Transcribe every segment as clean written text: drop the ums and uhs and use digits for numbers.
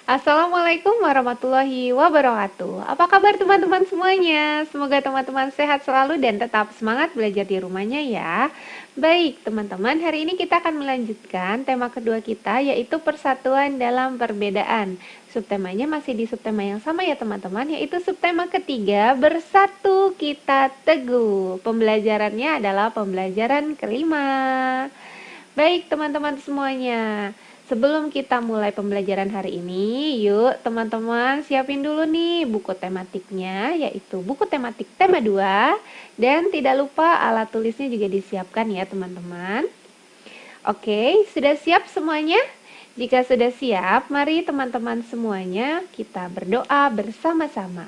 Assalamualaikum warahmatullahi wabarakatuh. Apa kabar teman-teman semuanya? Semoga teman-teman sehat selalu dan tetap semangat belajar di rumahnya ya. Baik, teman-teman, hari ini kita akan melanjutkan tema kedua kita yaitu persatuan dalam perbedaan. Subtemanya masih di subtema yang sama ya teman-teman, yaitu subtema ketiga, bersatu kita teguh. Pembelajarannya adalah pembelajaran kelima. Baik teman-teman semuanya, sebelum kita mulai pembelajaran hari ini, yuk teman-teman siapin dulu nih buku tematiknya, yaitu buku tematik tema 2, dan tidak lupa alat tulisnya juga disiapkan ya teman-teman. Oke, sudah siap semuanya? Jika sudah siap, mari teman-teman semuanya kita berdoa bersama-sama.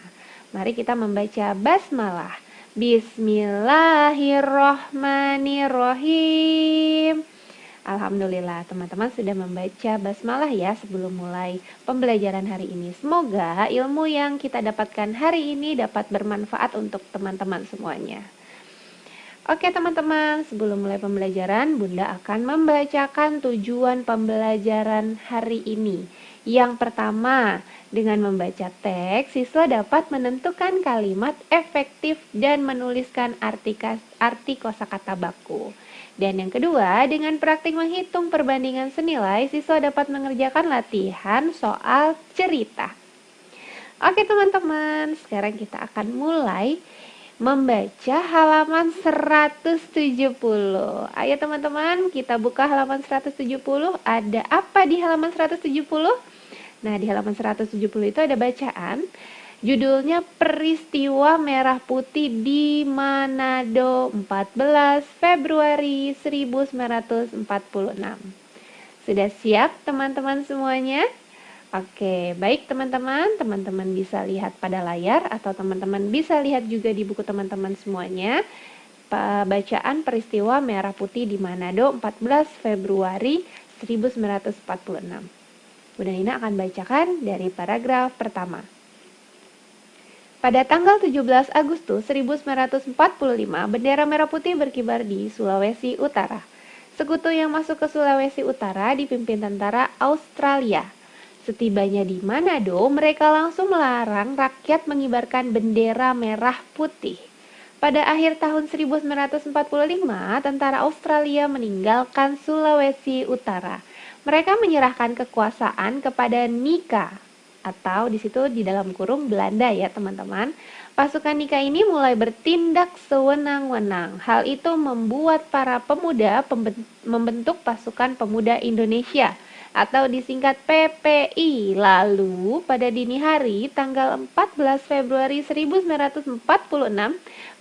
Mari kita membaca basmalah. Bismillahirrohmanirrohim. Alhamdulillah teman-teman sudah membaca basmalah ya sebelum mulai pembelajaran hari ini. Semoga ilmu yang kita dapatkan hari ini dapat bermanfaat untuk teman-teman semuanya. Oke teman-teman, sebelum mulai pembelajaran, Bunda akan membacakan tujuan pembelajaran hari ini. Yang pertama, dengan membaca teks, siswa dapat menentukan kalimat efektif dan menuliskan arti kosakata baku. Dan yang kedua, dengan praktik menghitung perbandingan senilai, siswa dapat mengerjakan latihan soal cerita. Oke teman-teman, sekarang kita akan mulai membaca halaman 170. Ayo teman-teman, kita buka halaman 170. Ada apa di halaman 170? Nah, di halaman 170 itu ada bacaan. Judulnya Peristiwa Merah Putih di Manado 14 Februari 1946. Sudah siap teman-teman semuanya? Oke, baik teman-teman bisa lihat pada layar atau teman-teman bisa lihat juga di buku teman-teman semuanya. Bacaan peristiwa Merah Putih di Manado 14 Februari 1946. Bunda Nina akan bacakan dari paragraf pertama. Pada tanggal 17 Agustus 1945, bendera merah putih berkibar di Sulawesi Utara. Sekutu yang masuk ke Sulawesi Utara dipimpin tentara Australia. Setibanya di Manado, mereka langsung melarang rakyat mengibarkan bendera merah putih. Pada akhir tahun 1945, tentara Australia meninggalkan Sulawesi Utara. Mereka menyerahkan kekuasaan kepada Nika, atau di situ di dalam kurung Belanda ya teman-teman. Pasukan Nika ini mulai bertindak sewenang-wenang. Hal itu membuat para pemuda membentuk Pasukan Pemuda Indonesia atau disingkat PPI. Lalu pada dini hari tanggal 14 Februari 1946,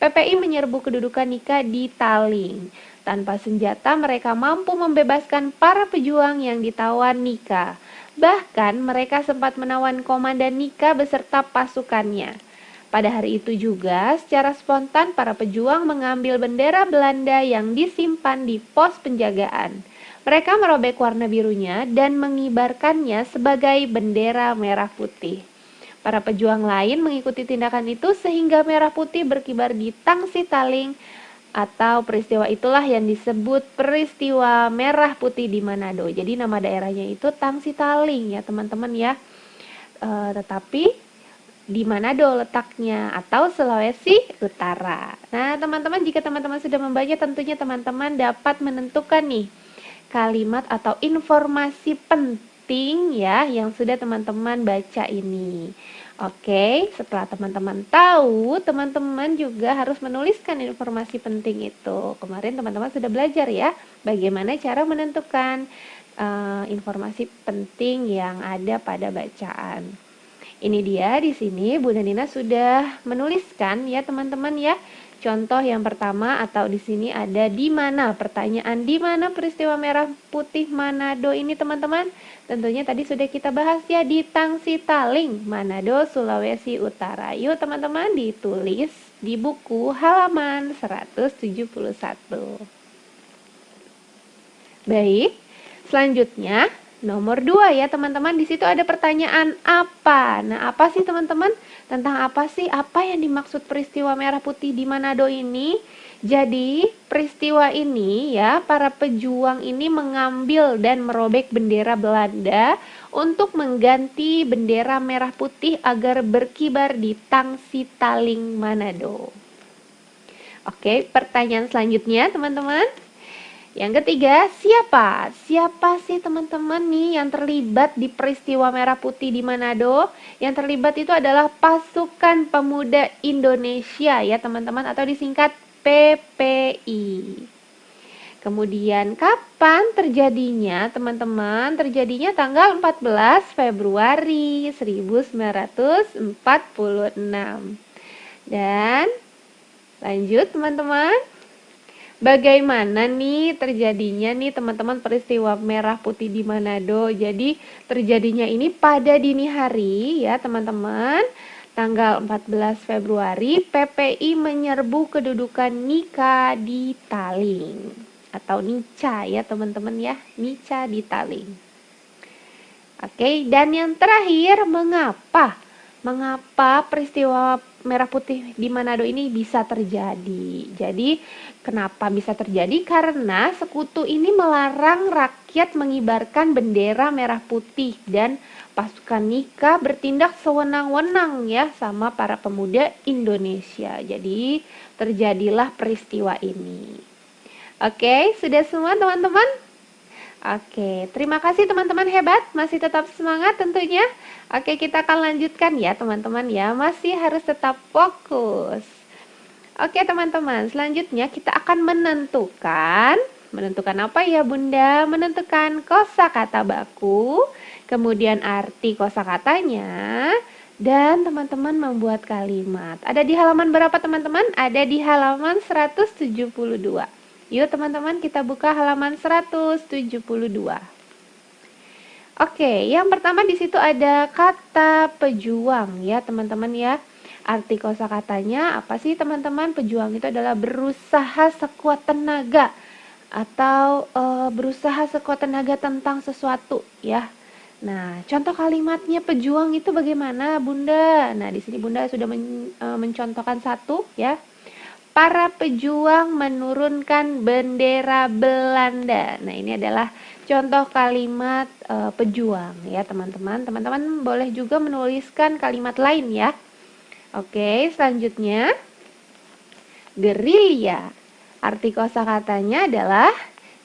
PPI menyerbu kedudukan Nika di Taling. Tanpa senjata mereka mampu membebaskan para pejuang yang ditawan Nika. Bahkan mereka sempat menawan komandan Nika beserta pasukannya. Pada hari itu juga, secara spontan para pejuang mengambil bendera Belanda yang disimpan di pos penjagaan. Mereka merobek warna birunya dan mengibarkannya sebagai bendera merah putih. Para pejuang lain mengikuti tindakan itu sehingga merah putih berkibar di Tangsi Taling, atau peristiwa itulah yang disebut peristiwa merah putih di Manado. Jadi nama daerahnya itu Tangsi Taling ya teman-teman ya. Tetapi di Manado letaknya atau Sulawesi Utara. Nah teman-teman, jika teman-teman sudah membaca, tentunya teman-teman dapat menentukan nih kalimat atau informasi penting ya yang sudah teman-teman baca ini. Oke, setelah teman-teman tahu, teman-teman juga harus menuliskan informasi penting itu. Kemarin teman-teman sudah belajar ya, bagaimana cara menentukan informasi penting yang ada pada bacaan. Ini dia di sini Bunda Nina sudah menuliskan ya teman-teman ya. Contoh yang pertama atau di sini ada di mana, pertanyaan di mana peristiwa merah putih Manado ini teman-teman? Tentunya tadi sudah kita bahas ya, di Tangsi Taling, Manado, Sulawesi Utara. Yuk teman-teman ditulis di buku halaman 171. Baik, selanjutnya nomor 2 ya teman-teman. Di situ ada pertanyaan apa. Nah, apa sih teman-teman? Tentang apa sih? Apa yang dimaksud peristiwa merah putih di Manado ini? Jadi, peristiwa ini ya, para pejuang ini mengambil dan merobek bendera Belanda untuk mengganti bendera merah putih agar berkibar di Tangsi Taling Manado. Oke, pertanyaan selanjutnya teman-teman. Yang ketiga, siapa? Siapa sih teman-teman nih yang terlibat di peristiwa merah putih di Manado? Yang terlibat itu adalah Pasukan Pemuda Indonesia ya teman-teman, atau disingkat PPI. Kemudian kapan terjadinya teman-teman? Terjadinya tanggal 14 Februari 1946. Dan lanjut teman-teman. Bagaimana nih terjadinya nih teman-teman peristiwa merah putih di Manado? Jadi terjadinya ini pada dini hari ya teman-teman. Tanggal 14 Februari PPI menyerbu kedudukan Nika di Taling atau Nica ya teman-teman ya, Nica di Taling. Oke, dan yang terakhir, mengapa peristiwa merah putih di Manado ini bisa terjadi? Jadi kenapa bisa terjadi? Karena sekutu ini melarang rakyat mengibarkan bendera merah putih dan pasukan Nika bertindak sewenang-wenang ya sama para pemuda Indonesia. Jadi terjadilah peristiwa ini. Oke, sudah semua teman-teman? Oke, terima kasih teman-teman hebat, masih tetap semangat tentunya. Oke, kita akan lanjutkan ya teman-teman ya, masih harus tetap fokus. Oke teman-teman, selanjutnya kita akan menentukan apa ya Bunda? Menentukan kosakata baku, kemudian arti kosakatanya, dan teman-teman membuat kalimat. Ada di halaman berapa teman-teman? Ada di halaman 172. Yuk teman-teman kita buka halaman 172. Oke, yang pertama di situ ada kata pejuang ya teman-teman ya. Arti kosakatanya apa sih teman-teman? Pejuang itu adalah berusaha sekuat tenaga atau berusaha sekuat tenaga tentang sesuatu ya. Nah, contoh kalimatnya pejuang itu bagaimana Bunda? Nah, di sini Bunda sudah mencontohkan satu ya. Para pejuang menurunkan bendera Belanda. Nah, ini adalah contoh kalimat pejuang ya, teman-teman. Teman-teman boleh juga menuliskan kalimat lain ya. Oke, selanjutnya gerilya. Arti kosakatanya adalah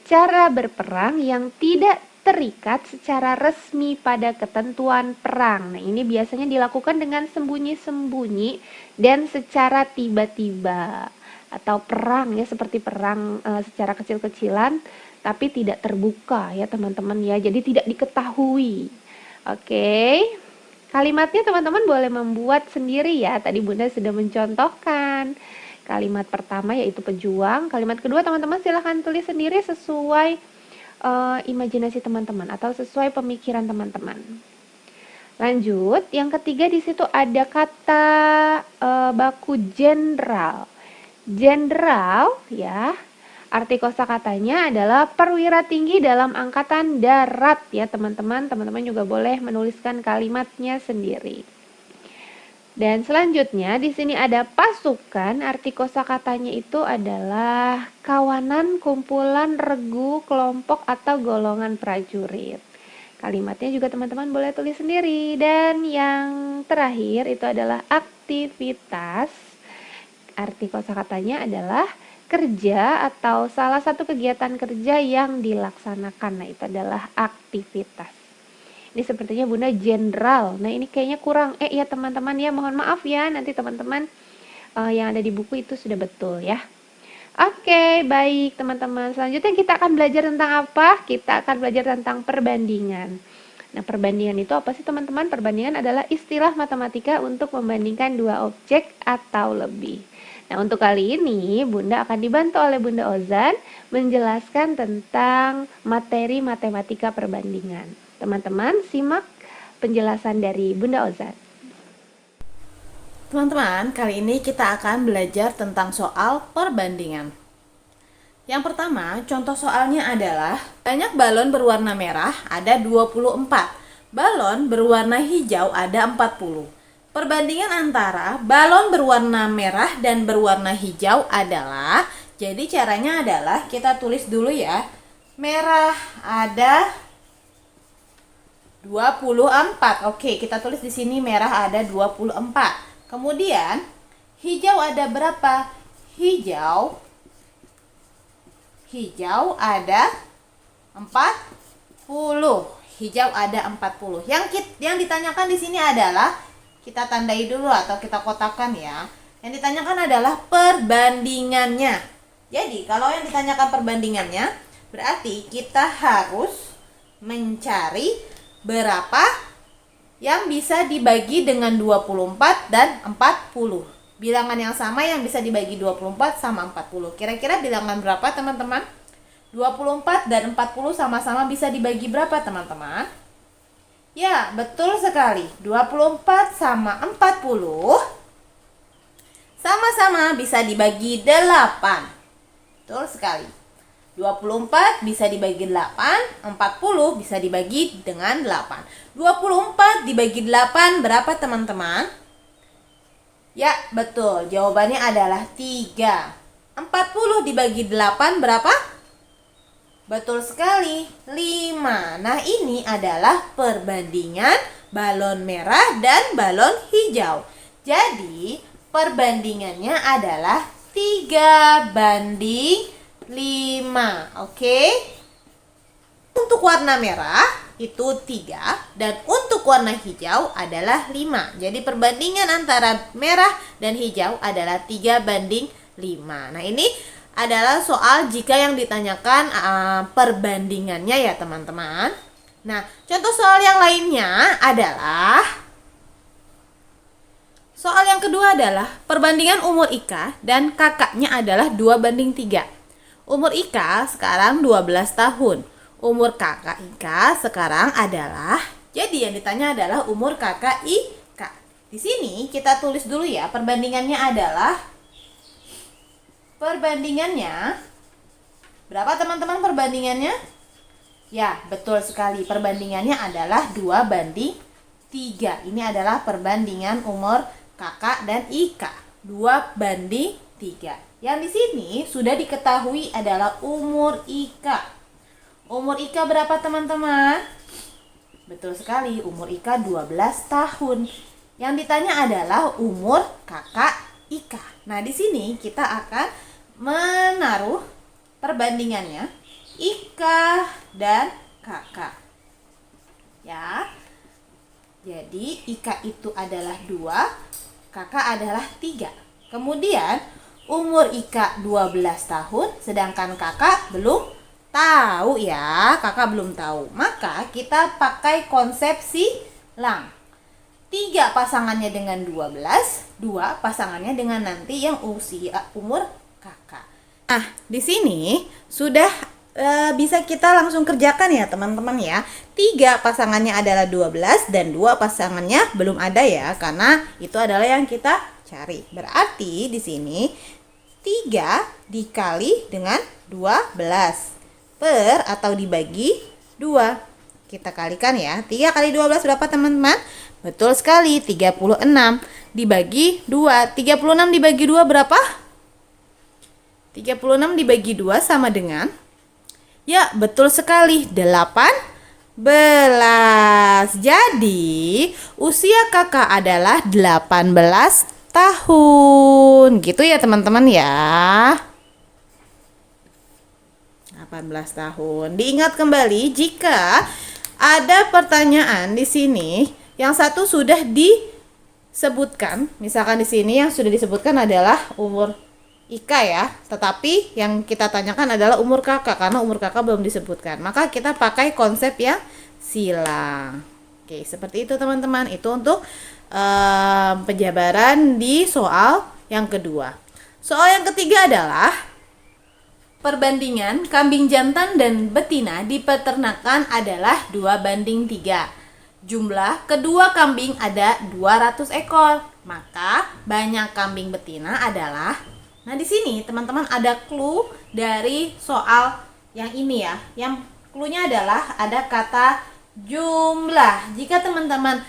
cara berperang yang tidak terikat secara resmi pada ketentuan perang. Nah, ini biasanya dilakukan dengan sembunyi-sembunyi dan secara tiba-tiba. Atau perang ya, seperti perang secara kecil-kecilan tapi tidak terbuka ya teman-teman ya, jadi tidak diketahui. Oke, kalimatnya teman-teman boleh membuat sendiri ya, tadi Bunda sudah mencontohkan kalimat pertama yaitu pejuang, kalimat kedua teman-teman silahkan tulis sendiri sesuai imajinasi teman-teman atau sesuai pemikiran teman-teman. Lanjut, yang ketiga di situ ada kata baku jenderal. Jenderal ya, arti kosakatanya adalah perwira tinggi dalam angkatan darat ya teman-teman. Teman-teman juga boleh menuliskan kalimatnya sendiri. Dan selanjutnya di sini ada pasukan. Arti kosakatanya itu adalah kawanan, kumpulan, regu, kelompok atau golongan prajurit. Kalimatnya juga teman-teman boleh tulis sendiri. Dan yang terakhir itu adalah aktivitas. Arti kosakatanya adalah kerja atau salah satu kegiatan kerja yang dilaksanakan. Nah, itu adalah aktivitas. Ini sepertinya Bunda jenderal. Nah, ini kayaknya kurang ya teman-teman ya. Mohon maaf ya, nanti teman-teman yang ada di buku itu sudah betul ya. Oke, baik teman-teman. Selanjutnya kita akan belajar tentang apa? Kita akan belajar tentang perbandingan. Nah, perbandingan itu apa sih teman-teman? Perbandingan adalah istilah matematika untuk membandingkan dua objek atau lebih. Nah, untuk kali ini Bunda akan dibantu oleh Bunda Ozan menjelaskan tentang materi matematika perbandingan. Teman-teman, simak penjelasan dari Bunda Ozan. Teman-teman, kali ini kita akan belajar tentang soal perbandingan. Yang pertama, contoh soalnya adalah banyak balon berwarna merah ada 24, balon berwarna hijau ada 40. Perbandingan antara balon berwarna merah dan berwarna hijau adalah Jadi caranya adalah kita tulis dulu ya. Merah ada 24. Oke, kita tulis di sini merah ada 24. Kemudian hijau ada berapa? Hijau ada 40. Hijau ada 40. Yang ditanyakan di sini adalah, kita tandai dulu atau kita kotakan ya. Yang ditanyakan adalah perbandingannya. Jadi, kalau yang ditanyakan perbandingannya, berarti kita harus mencari berapa yang bisa dibagi dengan 24 dan 40. Bilangan yang sama yang bisa dibagi 24 sama 40. Kira-kira bilangan berapa, teman-teman? 24 dan 40 sama-sama bisa dibagi berapa, teman-teman? Ya, betul sekali. 24 sama 40 sama-sama bisa dibagi 8. Betul sekali. 24 bisa dibagi 8, 40 bisa dibagi dengan 8. 24 dibagi 8 berapa, teman-teman? Ya, betul. Jawabannya adalah 3. 40 dibagi 8 berapa? Betul sekali, 5. Nah, ini adalah perbandingan balon merah dan balon hijau. Jadi, perbandingannya adalah 3:5. Oke? Untuk warna merah itu 3 dan untuk warna hijau adalah 5. Jadi perbandingan antara merah dan hijau adalah 3:5. Nah, ini adalah soal jika yang ditanyakan perbandingannya ya, teman-teman. Nah, contoh soal yang lainnya adalah soal yang kedua adalah perbandingan umur Ika dan kakaknya adalah 2:3. Umur Ika sekarang 12 tahun. Umur kakak Ika sekarang adalah, jadi yang ditanya adalah umur kakak Ika. Di sini kita tulis dulu ya, perbandingannya adalah, berapa, teman-teman, perbandingannya? Ya, betul sekali. Perbandingannya adalah 2:3. Ini adalah perbandingan umur kakak dan Ika. 2:3. Yang di sini sudah diketahui adalah umur Ika. Umur Ika berapa, teman-teman? Betul sekali, umur Ika 12 tahun. Yang ditanya adalah umur kakak Ika. Nah, di sini kita akan menaruh perbandingannya Ika dan kakak. Ya. Jadi Ika itu adalah 2, kakak adalah 3. Kemudian umur Ika 12 tahun, sedangkan kakak belum tahu ya. Kakak belum tahu. Maka kita pakai konsep silang. 3 pasangannya dengan 12, 2 pasangannya dengan nanti yang usia umur kakak. Nah, di sini sudah bisa kita langsung kerjakan ya, teman-teman ya. 3 pasangannya adalah 12 dan 2 pasangannya belum ada ya, karena itu adalah yang kita cari. Berarti di sini 3 dikali dengan 12 per atau dibagi 2. Kita kalikan ya. 3 kali 12 berapa, teman-teman? Betul sekali, 36 dibagi 2. 36 dibagi 2 berapa? 36 dibagi 2 sama dengan, ya, betul sekali, 18. Jadi, usia kakak adalah 18 tahun. Gitu ya, teman-teman ya. 18 tahun. Diingat kembali jika ada pertanyaan di sini yang satu sudah disebutkan, misalkan di sini yang sudah disebutkan adalah umur Ika ya, tetapi yang kita tanyakan adalah umur kakak karena umur kakak belum disebutkan. Maka kita pakai konsep yang silang. Oke, seperti itu, teman-teman. Itu untuk penjabaran di soal yang kedua. Soal yang ketiga adalah perbandingan kambing jantan dan betina di peternakan adalah 2:3. Jumlah kedua kambing ada 200 ekor. Maka banyak kambing betina adalah, nah, di sini teman-teman ada clue dari soal yang ini ya. Yang clue-nya adalah ada kata jumlah. Jika teman-teman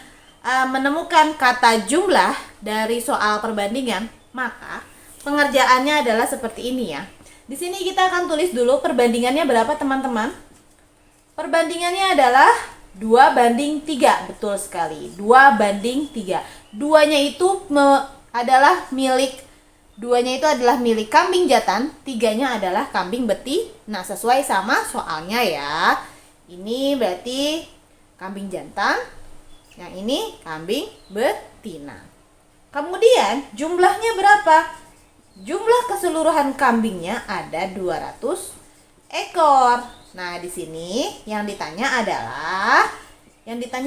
menemukan kata jumlah dari soal perbandingan, maka pengerjaannya adalah seperti ini ya. Di sini kita akan tulis dulu perbandingannya berapa teman-teman. Perbandingannya adalah 2:3. Betul sekali, 2:3. Duanya itu adalah milik kambing jantan, 3-nya adalah kambing betina. Sesuai sama soalnya ya. Ini berarti kambing jantan, yang ini kambing betina. Kemudian jumlahnya berapa? Jumlah keseluruhan kambingnya ada 200 ekor. Nah, di sini yang ditanya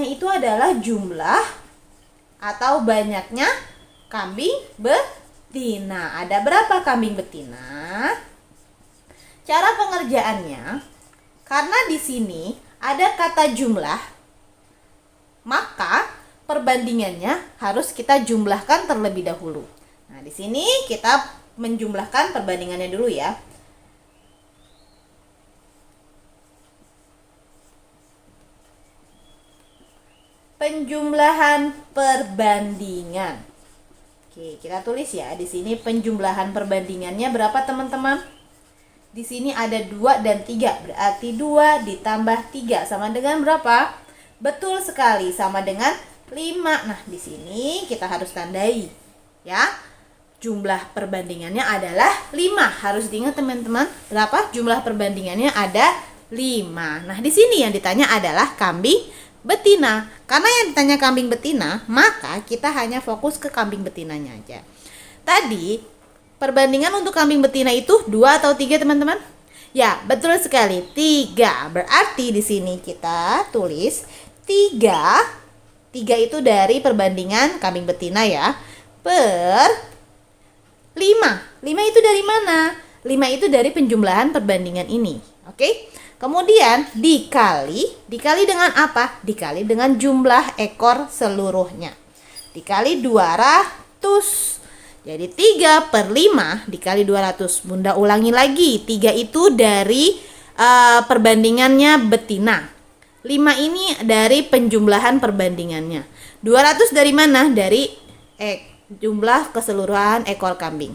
itu adalah jumlah atau banyaknya kambing betina. Ada berapa kambing betina? Cara pengerjaannya, karena di sini ada kata jumlah, maka perbandingannya harus kita jumlahkan terlebih dahulu. Nah, di sini kita menjumlahkan perbandingannya dulu ya. Penjumlahan perbandingan. Oke, kita tulis ya di sini penjumlahan perbandingannya berapa teman-teman? Di sini ada 2 dan 3, berarti 2 ditambah 3 sama dengan berapa? Betul sekali, sama dengan 5. Nah, di sini kita harus tandai ya. Jumlah perbandingannya adalah 5. Harus diingat teman-teman, berapa jumlah perbandingannya? Ada 5. Nah, di sini yang ditanya adalah kambing betina. Karena yang ditanya kambing betina, maka kita hanya fokus ke kambing betinanya aja. Tadi perbandingan untuk kambing betina itu 2 atau 3 teman-teman? Ya, betul sekali, 3. Berarti di sini kita tulis 3. 3 itu dari perbandingan kambing betina ya. Per 5. 5 itu dari mana? 5 itu dari penjumlahan perbandingan ini. Oke? Kemudian dikali dengan apa? Dikali dengan jumlah ekor seluruhnya. Dikali 200. Jadi 3/5 dikali 200. Bunda ulangi lagi. 3 itu dari perbandingannya betina. 5 ini dari penjumlahan perbandingannya. 200 dari mana? Dari jumlah keseluruhan ekor kambing.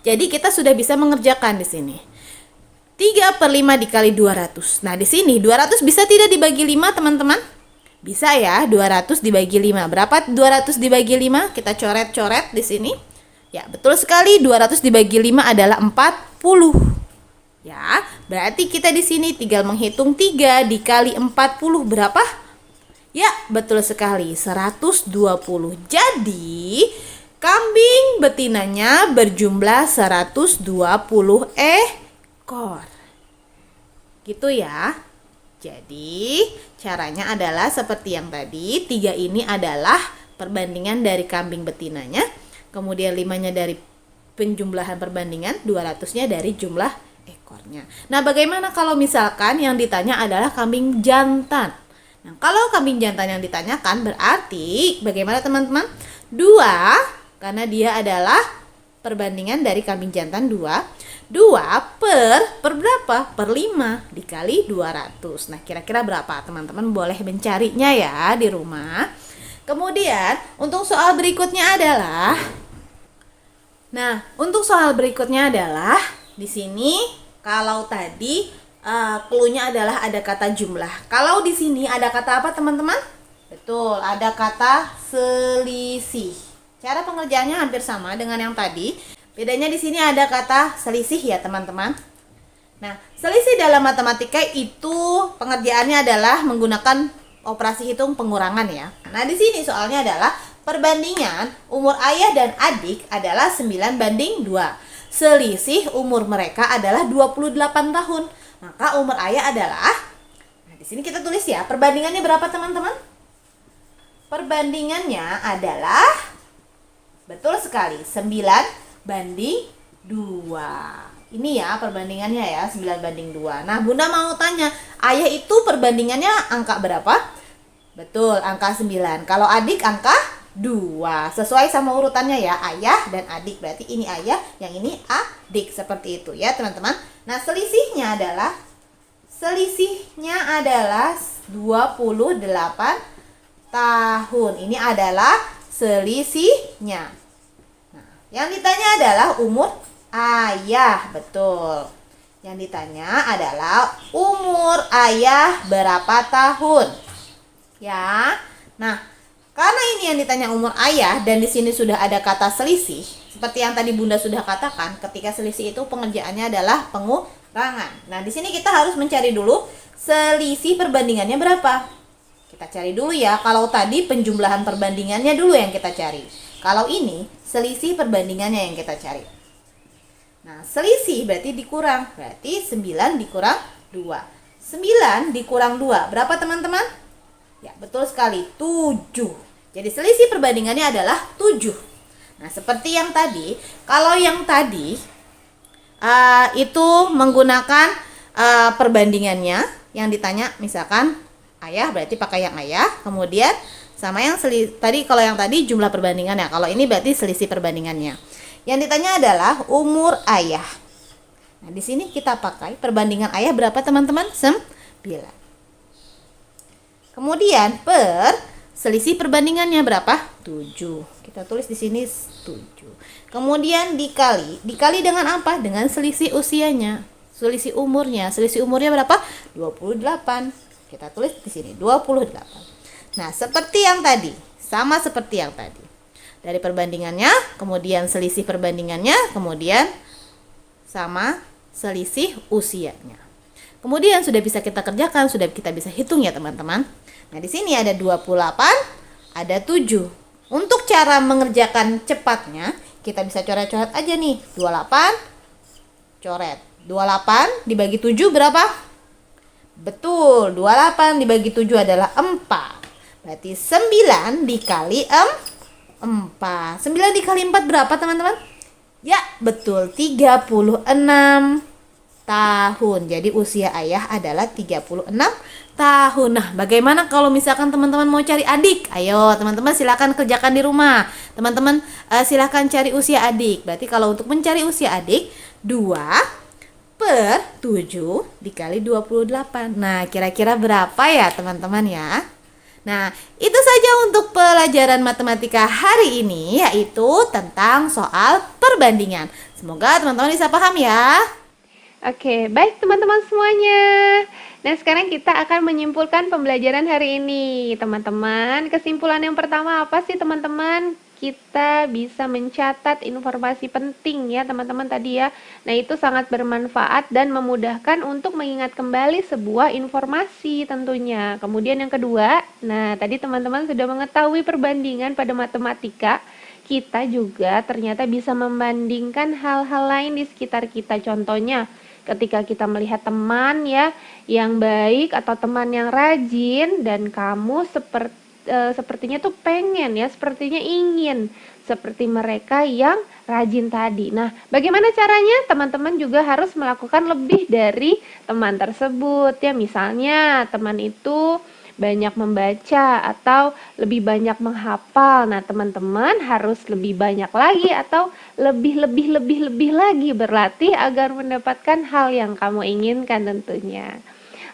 Jadi kita sudah bisa mengerjakan di sini. 3/5 dikali 200. Nah, di sini 200 bisa tidak dibagi 5, teman-teman? Bisa ya, 200 dibagi 5. Berapa 200 dibagi 5? Kita coret-coret di sini. Ya, betul sekali, 200 dibagi 5 adalah 40. Ya, berarti kita di sini tinggal menghitung 3 dikali 40 berapa? Ya, betul sekali, 120. Jadi, kambing betinanya berjumlah 120 ekor. Gitu ya. Jadi, caranya adalah seperti yang tadi. 3 ini adalah perbandingan dari kambing betinanya. Kemudian 5-nya dari penjumlahan perbandingan, 200-nya dari jumlah ekornya. Nah, bagaimana kalau misalkan yang ditanya adalah kambing jantan? Nah, kalau kambing jantan yang ditanyakan berarti bagaimana teman-teman? 2, karena dia adalah perbandingan dari kambing jantan 2. 2 per berapa? Per 5 dikali 200. Nah, kira-kira berapa? Teman-teman boleh mencarinya ya di rumah. Kemudian, untuk soal berikutnya adalah di sini kalau tadi clue-nya adalah ada kata jumlah. Kalau di sini ada kata apa, teman-teman? Betul, ada kata selisih. Cara pengerjaannya hampir sama dengan yang tadi. Bedanya di sini ada kata selisih ya, teman-teman. Nah, selisih dalam matematika itu pengerjaannya adalah menggunakan operasi hitung pengurangan ya. Nah, di sini soalnya adalah perbandingan umur ayah dan adik adalah 9:2. Selisih umur mereka adalah 28 tahun. Maka umur ayah adalah, nah di sini kita tulis ya, perbandingannya berapa teman-teman? Perbandingannya adalah, betul sekali, 9:2. Ini ya perbandingannya ya, 9:2. Nah, Bunda mau tanya, ayah itu perbandingannya angka berapa? Betul, angka 9. Kalau adik angka 2. Sesuai sama urutannya ya, ayah dan adik. Berarti ini ayah, yang ini adik. Seperti itu ya teman-teman. Nah, selisihnya adalah 28 tahun. Ini adalah selisihnya. Nah, yang ditanya adalah umur ayah, betul. Yang ditanya adalah umur ayah berapa tahun? Ya. Nah, karena ini yang ditanya umur ayah dan di sini sudah ada kata selisih, seperti yang tadi Bunda sudah katakan, ketika selisih itu pengerjaannya adalah pengurangan. Nah, di sini kita harus mencari dulu selisih perbandingannya berapa. Kita cari dulu ya. Kalau tadi penjumlahan perbandingannya dulu yang kita cari. Kalau ini selisih perbandingannya yang kita cari. Nah, selisih berarti dikurang. Berarti 9 dikurang 2. 9 dikurang 2. Berapa teman-teman? Ya, betul sekali. 7. Jadi selisih perbandingannya adalah 7. Nah, seperti yang tadi. Kalau yang tadi itu menggunakan perbandingannya. Yang ditanya misalkan ayah, berarti pakai yang ayah. Kemudian sama yang tadi, kalau yang tadi jumlah perbandingannya. Kalau ini berarti selisih perbandingannya. Yang ditanya adalah umur ayah. Nah, di sini kita pakai perbandingan ayah berapa teman-teman? 9. Kemudian per selisih perbandingannya berapa? 7. Kita tulis di sini 7. Kemudian dikali dengan apa? Dengan selisih usianya, selisih umurnya. Selisih umurnya berapa? 28. Kita tulis di sini 28. Nah, seperti yang tadi, sama seperti yang tadi. Dari perbandingannya, kemudian selisih perbandingannya, kemudian sama selisih usianya. Kemudian sudah bisa kita kerjakan, sudah kita bisa hitung ya teman-teman. Nah, di sini ada 28, ada 7. Untuk cara mengerjakan cepatnya, kita bisa coret-coret aja nih. 28 coret. 28 dibagi 7 berapa? Betul, 28 dibagi 7 adalah 4. Berarti 9 dikali 4. 9 dikali 4 berapa teman-teman? Ya, betul, 36 tahun. Jadi usia ayah adalah 36 tahun. Nah, bagaimana kalau misalkan teman-teman mau cari adik? Ayo, teman-teman silakan kerjakan di rumah. Teman-teman silakan cari usia adik. Berarti kalau untuk mencari usia adik, 2 per 7 dikali 28. Nah, kira-kira berapa ya teman-teman ya? Nah, itu saja untuk pelajaran matematika hari ini, yaitu tentang soal perbandingan. Semoga teman-teman bisa paham ya. Oke, baik teman-teman semuanya. Nah, sekarang kita akan menyimpulkan pembelajaran hari ini. Teman-teman, kesimpulan yang pertama apa sih teman-teman? Kita bisa mencatat informasi penting ya teman-teman tadi ya. Nah, itu sangat bermanfaat dan memudahkan untuk mengingat kembali sebuah informasi tentunya. Kemudian yang kedua, nah tadi teman-teman sudah mengetahui perbandingan pada matematika. Kita juga ternyata bisa membandingkan hal-hal lain di sekitar kita. Contohnya, ketika kita melihat teman ya yang baik atau teman yang rajin dan kamu sepertinya tuh pengen ya, sepertinya ingin seperti mereka yang rajin tadi. Nah, bagaimana caranya? Teman-teman juga harus melakukan lebih dari teman tersebut ya. Misalnya teman itu banyak membaca atau lebih banyak menghafal. Nah, teman-teman harus lebih banyak lagi atau lebih lagi berlatih agar mendapatkan hal yang kamu inginkan tentunya.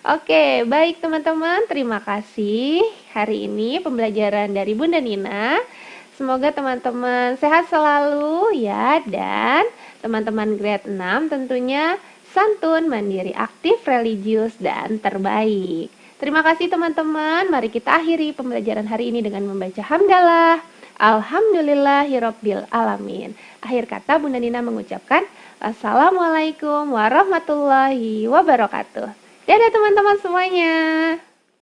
Oke, baik teman-teman, terima kasih. Hari ini pembelajaran dari Bunda Nina. Semoga teman-teman sehat selalu ya, dan teman-teman grade 6 tentunya santun, mandiri, aktif, religius, dan terbaik. Terima kasih teman-teman. Mari kita akhiri pembelajaran hari ini dengan membaca hamdalah. Alhamdulillahirabbil alamin. Akhir kata Bunda Nina mengucapkan Assalamualaikum warahmatullahi wabarakatuh. Dadah teman-teman semuanya.